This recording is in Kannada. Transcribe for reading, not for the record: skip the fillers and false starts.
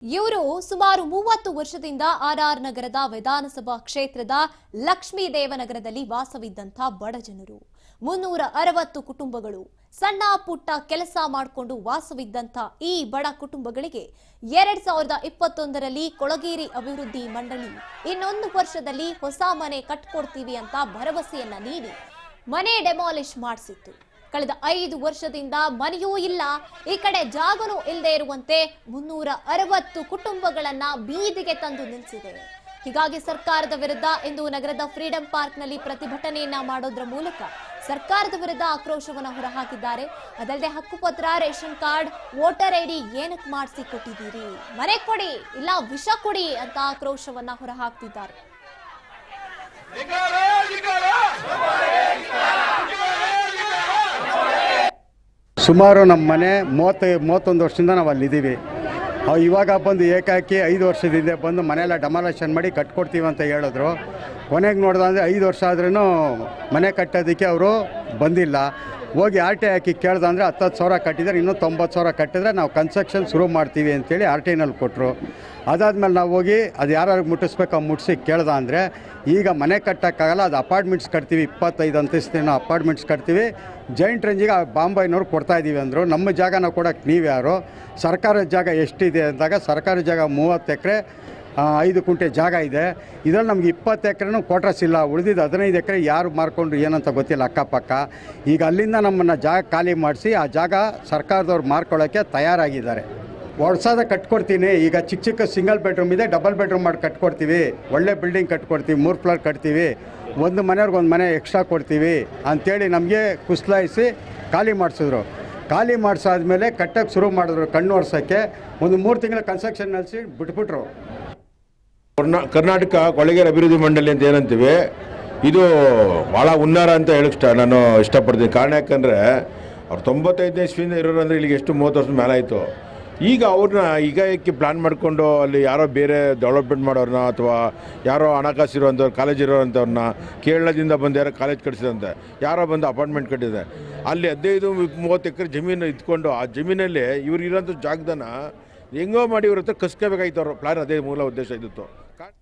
ಇವರು ಸುಮಾರು 30 ವರ್ಷದಿಂದ ಆರ್ಆರ್ ನಗರದ ವಿಧಾನಸಭಾ ಕ್ಷೇತ್ರದ ಲಕ್ಷ್ಮೀದೇವನಗರದಲ್ಲಿ ವಾಸವಿದ್ದಂಥ ಬಡ ಜನರು 360 ಕುಟುಂಬಗಳು ಸಣ್ಣ ಪುಟ್ಟ ಕೆಲಸ ಮಾಡಿಕೊಂಡು ವಾಸವಿದ್ದಂಥ ಈ ಬಡ ಕುಟುಂಬಗಳಿಗೆ 2021ರಲ್ಲಿ ಕೊಳಗೇರಿ ಅಭಿವೃದ್ಧಿ ಮಂಡಳಿ ಇನ್ನೊಂದು ವರ್ಷದಲ್ಲಿ ಹೊಸ ಮನೆ ಕಟ್ಟಿಕೊಡ್ತೀವಿ ಅಂತ ಭರವಸೆಯನ್ನ ನೀಡಿ ಮನೆ ಡೆಮಾಲಿಷ್ ಮಾಡಿಸಿತ್ತು. ಕಳೆದ 5 ವರ್ಷದಿಂದ ಮನೆಯೂ ಇಲ್ಲ, ಈ ಕಡೆ ಜಾಗನೂ ಇಲ್ಲದೆ ಇರುವಂತೆ 360 ಕುಟುಂಬಗಳನ್ನ ಬೀದಿಗೆ ತಂದು ನಿಲ್ಲಿಸಿದೆ. ಹೀಗಾಗಿ ಸರ್ಕಾರದ ವಿರುದ್ಧ ಇಂದು ನಗರದ ಫ್ರೀಡಂ ಪಾರ್ಕ್ನಲ್ಲಿ ಪ್ರತಿಭಟನೆಯನ್ನ ಮಾಡೋದ್ರ ಮೂಲಕ ಸರ್ಕಾರದ ವಿರುದ್ಧ ಆಕ್ರೋಶವನ್ನು ಹೊರಹಾಕಿದ್ದಾರೆ. ಅದಲ್ಲದೆ ಹಕ್ಕುಪತ್ರ, ರೇಷನ್ ಕಾರ್ಡ್, ವೋಟರ್ ಐಡಿ ಏನಕ್ಕೆ ಮಾಡಿಸಿ ಕೊಟ್ಟಿದ್ದೀರಿ, ಮನೆ ಕೊಡಿ ಇಲ್ಲ ವಿಷ ಕೊಡಿ ಅಂತ ಆಕ್ರೋಶವನ್ನ ಹೊರಹಾಕ್ತಿದ್ದಾರೆ. ಸುಮಾರು ನಮ್ಮ ಮನೆ 31 ವರ್ಷದಿಂದ ನಾವು ಅಲ್ಲಿದ್ದೀವಿ. ಇವಾಗ ಬಂದು ಏಕಾಕಿ 5 ವರ್ಷದಿಂದ ಬಂದು ಮನೆಯೆಲ್ಲ ಡೆಮಾಲಿಷನ್ ಮಾಡಿ ಕಟ್ಕೊಡ್ತೀವಿ ಅಂತ ಹೇಳಿದ್ರು. ಕೊನೆಗೆ ನೋಡ್ದಂದರೆ 5 ವರ್ಷ ಆದ್ರೂ ಮನೆ ಕಟ್ಟೋದಕ್ಕೆ ಅವರು ಬಂದಿಲ್ಲ. ಹೋಗಿ RT ಹಾಕಿ ಕೇಳ್ದಂದರೆ 10 ಸಾವಿರ ಕಟ್ಟಿದರೆ ಇನ್ನೂ 90 ಸಾವಿರ ಕಟ್ಟಿದ್ರೆ ನಾವು ಕನ್ಸ್ಟ್ರಕ್ಷನ್ ಶುರು ಮಾಡ್ತೀವಿ ಅಂತೇಳಿ RTನಲ್ಲಿ ಕೊಟ್ಟರು. ಅದಾದಮೇಲೆ ನಾವು ಹೋಗಿ ಅದು ಯಾರು ಮುಟ್ಟಿಸ್ಬೇಕು ಮುಟ್ಟಿಸಿ ಕೇಳ್ದ ಅಂದರೆ ಈಗ ಮನೆ ಕಟ್ಟೋಕ್ಕಾಗಲ್ಲ, ಅದು ಅಪಾರ್ಟ್ಮೆಂಟ್ಸ್ ಕಟ್ತೀವಿ, 25 ಅಂತಸ್ತಿನ ಅಪಾರ್ಟ್ಮೆಂಟ್ಸ್ ಕಟ್ತೀವಿ, ಜೈಂಟ್ ರೇಂಜಿಗೆ ಬಾಂಬೈನವ್ರು ಕೊಡ್ತಾಯಿದ್ದೀವಿ ಅಂದರು. ನಮ್ಮ ಜಾಗ ನಾವು ಕೊಡೋಕ್ಕೆ ನೀವು ಯಾರು, ಸರ್ಕಾರದ ಜಾಗ ಎಷ್ಟಿದೆ ಅಂದಾಗ ಸರ್ಕಾರದ ಜಾಗ 30 ಎಕರೆ 5 ಕುಂಟೆ ಜಾಗ ಇದೆ. ಇದರಲ್ಲಿ ನಮ್ಗೆ 20 ಎಕರೆನೂ ಕ್ವಾರ್ಟರ್ಸ್ ಇಲ್ಲ, ಉಳಿದಿದ್ದು 15 ಎಕರೆ ಯಾರು ಮಾರ್ಕೊಂಡು ಏನಂತ ಗೊತ್ತಿಲ್ಲ ಅಕ್ಕಪಕ್ಕ. ಈಗ ಅಲ್ಲಿಂದ ನಮ್ಮನ್ನು ಜಾಗ ಖಾಲಿ ಮಾಡಿಸಿ ಆ ಜಾಗ ಸರ್ಕಾರದವ್ರು ಮಾರ್ಕೊಳ್ಳೋಕ್ಕೆ ತಯಾರಾಗಿದ್ದಾರೆ. ಹೊಡ್ಸೋದ ಕಟ್ಕೊಡ್ತೀನಿ. ಈಗ ಚಿಕ್ಕ ಚಿಕ್ಕ ಸಿಂಗಲ್ ಬೆಡ್ರೂಮ್ ಇದೆ, ಡಬಲ್ ಬೆಡ್ರೂಮ್ ಮಾಡಿ ಕಟ್ಕೊಡ್ತೀವಿ, ಒಳ್ಳೆ ಬಿಲ್ಡಿಂಗ್ ಕಟ್ಕೊಡ್ತೀವಿ, 3 ಫ್ಲೋರ್ ಕಟ್ತೀವಿ, ಒಂದು ಮನೆಯವ್ರಿಗೆ ಒಂದು ಮನೆ ಎಕ್ಸ್ಟ್ರಾ ಕೊಡ್ತೀವಿ ಅಂಥೇಳಿ ನಮಗೆ ಕುಸ್ಲಾಯಿಸಿ ಖಾಲಿ ಮಾಡಿಸಿದ್ರು. ಖಾಲಿ ಮಾಡಿಸಾದ್ಮೇಲೆ ಕಟ್ಟಕ್ಕೆ ಶುರು ಮಾಡಿದ್ರು. ಕಣ್ಣು ಒರೆಸೋಕ್ಕೆ ಒಂದು 3 ತಿಂಗಳ ಕನ್ಸ್ಟ್ರಕ್ಷನ್ ನಡೆಸಿ ಬಿಟ್ಬಿಟ್ರು. ಕರ್ನಾಟಕ ಕೊಳಗೇರಿ ಅಭಿವೃದ್ಧಿ ಮಂಡಳಿ ಅಂತ ಏನಂತೀವಿ, ಇದು ಭಾಳ ಉನ್ನಾರ ಅಂತ ಹೇಳಕ್ಕೆ ನಾನು ಇಷ್ಟಪಡ್ತೀನಿ. ಕಾರಣ ಯಾಕಂದರೆ ಅವ್ರು 95ನೇ ಇಸ್ವಿಯಿಂದ ಇರೋರು ಅಂದರೆ ಇಲ್ಲಿಗೆ ಎಷ್ಟು 30 ವರ್ಷದ ಮೇಲೆ ಆಯಿತು. ಈಗ ಅವ್ರನ್ನ ಏಕೆ ಪ್ಲ್ಯಾನ್ ಮಾಡಿಕೊಂಡು ಅಲ್ಲಿ ಯಾರೋ ಬೇರೆ ಡೆವಲಪ್ಮೆಂಟ್ ಮಾಡೋರನ್ನ ಅಥವಾ ಯಾರೋ ಹಣಕಾಸು ಇರೋವಂಥವ್ರು, ಕಾಲೇಜ್ ಇರೋವಂಥವ್ರನ್ನ, ಕೇರಳದಿಂದ ಬಂದು ಯಾರೋ ಕಾಲೇಜ್ ಕಟ್ಟಿಸಿದಂತೆ ಯಾರೋ ಬಂದು ಅಪಾರ್ಟ್ಮೆಂಟ್ ಕಟ್ಟಿದೆ. ಅಲ್ಲಿ 15-30 ಎಕರೆ ಜಮೀನು ಇದ್ಕೊಂಡು ಆ ಜಮೀನಲ್ಲಿ ಇವ್ರು ಇರೋಂಥ ಜಾಗದನ್ನ ಹೆಂಗೋ ಮಾಡಿ ಇವ್ರ ಹತ್ರ ಕಸ್ಕೋಬೇಕಾಯ್ತು. ಅವ್ರ ಪ್ಲ್ಯಾನ್ ಅದೇ ಮೂಲ ಉದ್ದೇಶ ಇದ್ದಿತ್ತು.